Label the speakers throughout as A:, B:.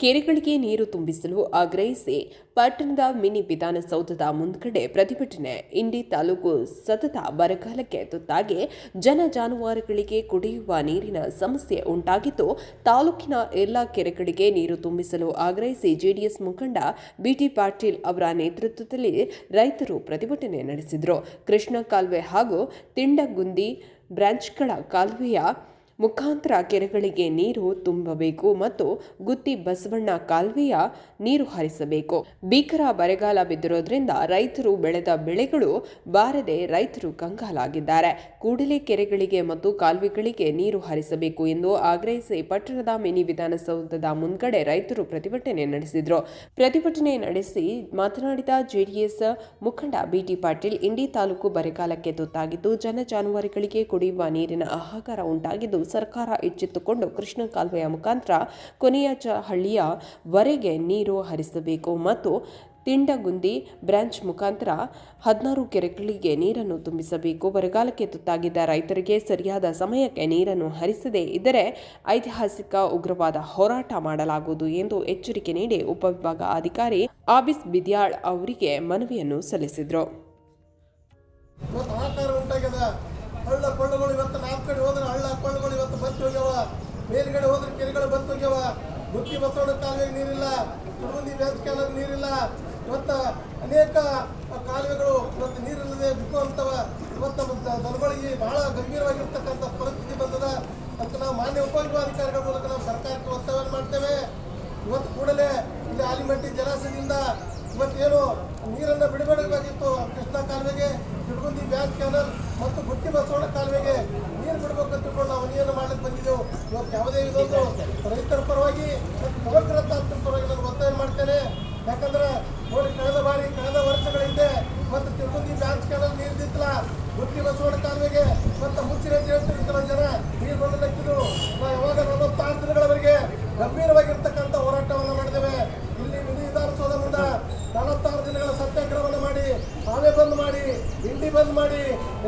A: ಕೆರೆಗಳಿಗೆ ನೀರು ತುಂಬಿಸಲು ಆಗ್ರಹಿಸಿ ಪಟ್ಟಣದ ಮಿನಿ ವಿಧಾನಸೌಧದ ಮುಂದ್ಗಡೆ ಪ್ರತಿಭಟನೆ. ಇಂಡಿ ತಾಲೂಕು ಸತತ ಬರಗಾಲಕ್ಕೆ ತುತ್ತಾಗಿ ಜಾನುವಾರುಗಳಿಗೆ ಕುಡಿಯುವ ನೀರಿನ ಸಮಸ್ಯೆ ಉಂಟಾಗಿದ್ದು, ತಾಲೂಕಿನ ಎಲ್ಲಾ ಕೆರೆಗಳಿಗೆ ನೀರು ತುಂಬಿಸಲು ಆಗ್ರಹಿಸಿ ಜೆಡಿಎಸ್ ಮುಖಂಡ ಬಿಟಿ ಪಾಟೀಲ್ ಅವರ ನೇತೃತ್ವದಲ್ಲಿ ರೈತರು ಪ್ರತಿಭಟನೆ ನಡೆಸಿದರು. ಕೃಷ್ಣ ಕಾಲುವೆ ಹಾಗೂ ತಿಂಡಗುಂದಿ ಬ್ರಾಂಚ್ಗಳ ಕಾಲುವೆಯ ಮುಖಾಂತರ ಕೆರೆಗಳಿಗೆ ನೀರು ತುಂಬಬೇಕು ಮತ್ತು ಗುತ್ತಿ ಬಸವಣ್ಣ ಕಾಲುವೆಯ ನೀರು ಹರಿಸಬೇಕು. ಭೀಕರ ಬರಗಾಲ ಬಿದ್ದಿರೋದ್ರಿಂದ ರೈತರು ಬೆಳೆದ ಬೆಳೆಗಳು ಬಾರದೆ ರೈತರು ಕಂಗಾಲಾಗಿದ್ದಾರೆ. ಕೂಡಲೇ ಕೆರೆಗಳಿಗೆ ಮತ್ತು ಕಾಲುವೆಗಳಿಗೆ ನೀರು ಹರಿಸಬೇಕು ಎಂದು ಆಗ್ರಹಿಸಿ ಪಟ್ಟಣದ ಮಿನಿ ವಿಧಾನಸೌಧದ ಮುಂದ್ಗಡೆ ರೈತರು ಪ್ರತಿಭಟನೆ ನಡೆಸಿದರು. ಪ್ರತಿಭಟನೆ ನಡೆಸಿ ಮಾತನಾಡಿದ ಜೆಡಿಎಸ್ ಮುಖಂಡ ಬಿಟಿ ಪಾಟೀಲ್, ಇಂಡಿ ತಾಲೂಕು ಬರಗಾಲಕ್ಕೆ ತುತ್ತಾಗಿದ್ದು ಜಾನುವಾರುಗಳಿಗೆ ಕುಡಿಯುವ ನೀರಿನ ಹಾಹಾಕಾರ ಉಂಟಾಗಿದ್ದು, ಸರ್ಕಾರ ಎಚ್ಚೆತ್ತುಕೊಂಡು ಕೃಷ್ಣ ಕಾಲುವೆಯ ಮುಖಾಂತರ ಕೊನೆಯ ಹಳ್ಳಿಯ ವರೆಗೆ ನೀರು ಹರಿಸಬೇಕು ಮತ್ತು ತಿಂಡಗುಂದಿ ಬ್ರಾಂಚ್ ಮುಖಾಂತರ 16 ಕೆರೆಗಳಿಗೆ ನೀರನ್ನು ತುಂಬಿಸಬೇಕು. ಬರಗಾಲಕ್ಕೆ ತುತ್ತಾಗಿದ್ದ ರೈತರಿಗೆ ಸರಿಯಾದ ಸಮಯಕ್ಕೆ ನೀರನ್ನು ಹರಿಸದೇ ಇದ್ದರೆ ಐತಿಹಾಸಿಕ ಉಗ್ರವಾದ ಹೋರಾಟ ಮಾಡಲಾಗುವುದು ಎಂದು ಎಚ್ಚರಿಕೆ ನೀಡಿ ಉಪವಿಭಾಗ ಅಧಿಕಾರಿ ಆಬಿಸ್ ಬಿದ್ಯಾಳ್ ಅವರಿಗೆ ಮನವಿಯನ್ನು ಸಲ್ಲಿಸಿದರು.
B: ಹಳ್ಳ ಕೊಳ್ಳಗಳು ಇವತ್ತು 4 ಕಡೆ ಹೋದ್ರೆ ಹಳ್ಳ ಕೊಳ್ಳಗಳು ಇವತ್ತು ಬತ್ತಿ ಹೋಗ್ಯಾವ. ಮೇಲ್ಗಡೆ ಹೋದ್ರೆ ಕೆರೆಗಳು ಬತ್ತಿ ಹೋಗ್ಯಾವ. ಗುತ್ತಿ ಬಸವಣ್ಣ ಕಾಲುವೆಗೆ ನೀರಿಲ್ಲ, ತುಳುಗುಂದಿ ಬ್ಯಾಂಕ್ ಕ್ಯಾನಲ್ ನೀರಿಲ್ಲ. ಇವತ್ತು ಅನೇಕ ಕಾಲುವೆಗಳು ಇವತ್ತು ನೀರಿಲ್ಲದೆ ಬಿಕ್ಕುವಂತವ. ಇವತ್ತು ದನಗಳಿಗೆ ಬಹಳ ಗಂಭೀರವಾಗಿರ್ತಕ್ಕಂಥ ಪರಿಸ್ಥಿತಿ ಬಂದದ ಅಂತ ನಾವು ಮಾನ್ಯ ಉಪವಿಭಾಗಾಧಿಕಾರಿಗಳ ಮೂಲಕ ನಾವು ಸರ್ಕಾರಕ್ಕೆ ಒತ್ತಾಯ ಮಾಡ್ತೇವೆ. ಇವತ್ತು ಕೂಡಲೇ ಇಲ್ಲಿ ಆಲಿಮಟ್ಟಿ ಜಲಾಶಯದಿಂದ ಇವತ್ತೇನು ನೀರನ್ನು ಬಿಡಬೇಕಾಗಿತ್ತು ಕೃಷ್ಣ ಕಾಲುವೆಗೆ, ತಿರುಗುಂದಿ ಬ್ಯಾಂಕ್ ಕ್ಯಾನಲ್ ಮತ್ತು ಗುತ್ತಿ ಬಸವಣ್ಣ ಕಾಲುವೆಗೆ ನೀರು ಬಿಡಬೇಕಂತ ತಿಳ್ಕೊಂಡು ನಾವು ಮನವಿಯನ್ನು ಮಾಡಲಿಕ್ಕೆ ಬಂದಿದ್ದೆವು. ಇವತ್ತು ಯಾವುದೇ ಇದೊಂದು ರೈತರ ಪರವಾಗಿ ಮತ್ತು ಸಮಗ್ರ ತಾಂತ್ರಿಕ ಪರವಾಗಿ ನಾನು ಒತ್ತಾಯ ಮಾಡ್ತೇನೆ. ಯಾಕಂದ್ರೆ ನೋಡಿ, ಕಳೆದ ವರ್ಷಗಳ ಹಿಂದೆ ಮತ್ತು ತಿರುಗುಂದಿ ಬ್ಯಾಂಕ್ ಕ್ಯಾನಲ್ ನೀರಿದ್ದಿತ್ತಲ್ಲ, ಗುತ್ತಿ ಬಸವಣ್ಣ ಕಾಲುವೆಗೆ ಮತ್ತು ಮುಚ್ಚಿನ ಜನ ನೀರು ಬಂದಕ್ಕಿದ್ರು. ಯಾವಾಗ 46 ದಿನಗಳವರೆಗೆ ಗಂಭೀರವಾಗಿರ್ತಕ್ಕಂಥ ಹೋರಾಟವನ್ನು ಮಾಡಿದ್ದೇವೆ. ಇಲ್ಲಿ ಮಿನಿ ವಿಧಾನಸೌಧ ಮುಂದೆ 46 ದಿನಗಳ ಸತ್ಯಾಗ್ರಹವನ್ನು ಮಾಡಿ, ಹಾವೇ ಬಂದ್ ಮಾಡಿ, ಇಂಡಿ ಬಂದ್ ಮಾಡಿ,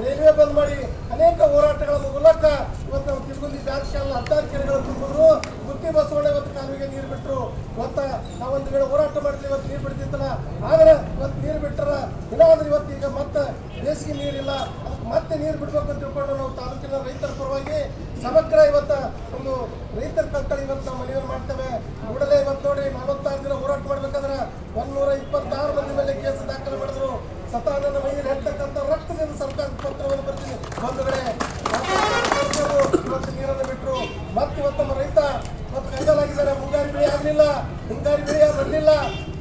B: ರೈಲ್ವೆ ಬಂದ್ ಮಾಡಿ, ಅನೇಕ ಹೋರಾಟಗಳ ಮೂಲಕ ಇವತ್ತು ನಾವು ತಿರುಗುಂದಿ ಬ್ಯಾಂಕ್ ಕ್ಯಾನಲ್ 16 ಕೆರೆಗಳು ತುಂಬಿದ್ರು. ಗುತ್ತಿ ಬಸವಣ್ಣ ಇವತ್ತು ಕಾಲುವೆಗೆ ನೀರು ಬಿಟ್ಟರು. ಇವತ್ತು ನಾವೊಂದು ವೇಳೆ ಹೋರಾಟ ಮಾಡಿದ್ವಿ, ಇವತ್ತು ನೀರು ಬಿಡ್ತಿತ್ತಲ್ಲ. ಆದರೆ ಇವತ್ತು ನೀರು ಬಿಟ್ಟರ ಇಲ್ಲಾಂದ್ರೆ ಇವತ್ತು ಈಗ ಮತ್ತೆ ಬೇಸಿಗೆ ನೀರಿಲ್ಲ, ಅದಕ್ಕೆ ಮತ್ತೆ ನೀರು ಬಿಡಬೇಕು ಅಂತ ತಿಳ್ಕೊಂಡು ನಾವು ತಾಲೂಕಿನ ರೈತರ ಪರವಾಗಿ ಸಮಗ್ರ ಇವತ್ತು ಒಂದು ರೈತರ ಕಟ್ಟಳಿ ಇವತ್ತು ನಾವು ಮನವಿ ಮಾಡ್ತೇವೆ. ಕೂಡಲೇ ಇವತ್ತು ನೋಡಿ 46 ದಿನ ಹೋರಾಟ ಮಾಡ್ಬೇಕಾದ್ರೆ 126 ಮಂದಿ ಮೇಲೆ ಕೇಸ್ ದಾಖಲೆ ಮಾಡಿದ್ರು. ಸ್ವತಃ ನನ್ನ ಮೈಯಲ್ಲಿ ಹೇಳ್ತಕ್ಕಂಥ ರಕ್ತದಿಂದ ಸರ್ಕಾರ ಪತ್ರವನ್ನು ಬರ್ತೀನಿ ಬಂಧುಗಳೇ. ಇವತ್ತು ನೀರನ್ನು ಬಿಟ್ಟರು. ಮತ್ತೆ ಇವತ್ತು ನಮ್ಮ ರೈತ ಇವತ್ತು ಕಂಗಾಲಾಗಿದ್ದಾರೆ. ಮುಂಗಾರಿ ಬೆಳೆ ಆಗಲಿಲ್ಲ, ಹಿಂಗಾರಿ ಬೆಳೆ ಬರಲಿಲ್ಲ.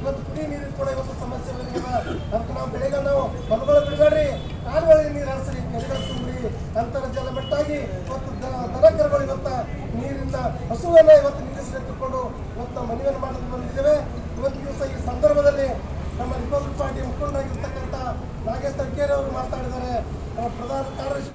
B: ಇವತ್ತು ಕುಡಿ ನೀರಿನ ಕೂಡ ಇವತ್ತು ಸಮಸ್ಯೆ ಬಂದಿದೆ. ಅದಕ್ಕೆ ನಾವು ಬೆಳೆಗಳು ನಾವು ಹೊಲಗಳು ಬಿಡಬೇಡ್ರಿ, ಕಾಲುಗಳಿಗೆ ನೀರು ಹರಿಸ್ರಿ, ಕೆರೆಗಳು ತುಂಬ್ರಿ, ಅಂತರ್ಜಲ ಮಟ್ಟಾಗಿ ಇವತ್ತು ದನಕರುಗಳು ಇವತ್ತು ನೀರಿಂದ ಹಸುವನ್ನ ಇವತ್ತು ನಿಲ್ಲಿಸಿ ತಿಳ್ಕೊಂಡು ಇವತ್ತು ನಾವು ಮನವಿಯನ್ನು ಮಾಡಲು ಬಂದಿದ್ದೇವೆ. ಇವತ್ತು ದಿವಸ ಈ ಸಂದರ್ಭದಲ್ಲಿ ನಮ್ಮ ರಿಪಬ್ಲಿಕ್ ಪಾರ್ಟಿ ಮುಖಂಡರಾಗಿರ್ತಕ್ಕಂಥ ನಾಗೇಶ್ ತಡ್ಕೇರಿ ಅವರು ಮಾತಾಡಿದ್ದಾರೆ. ಪ್ರಧಾನ ಕಾರ್ಯದರ್ಶಿ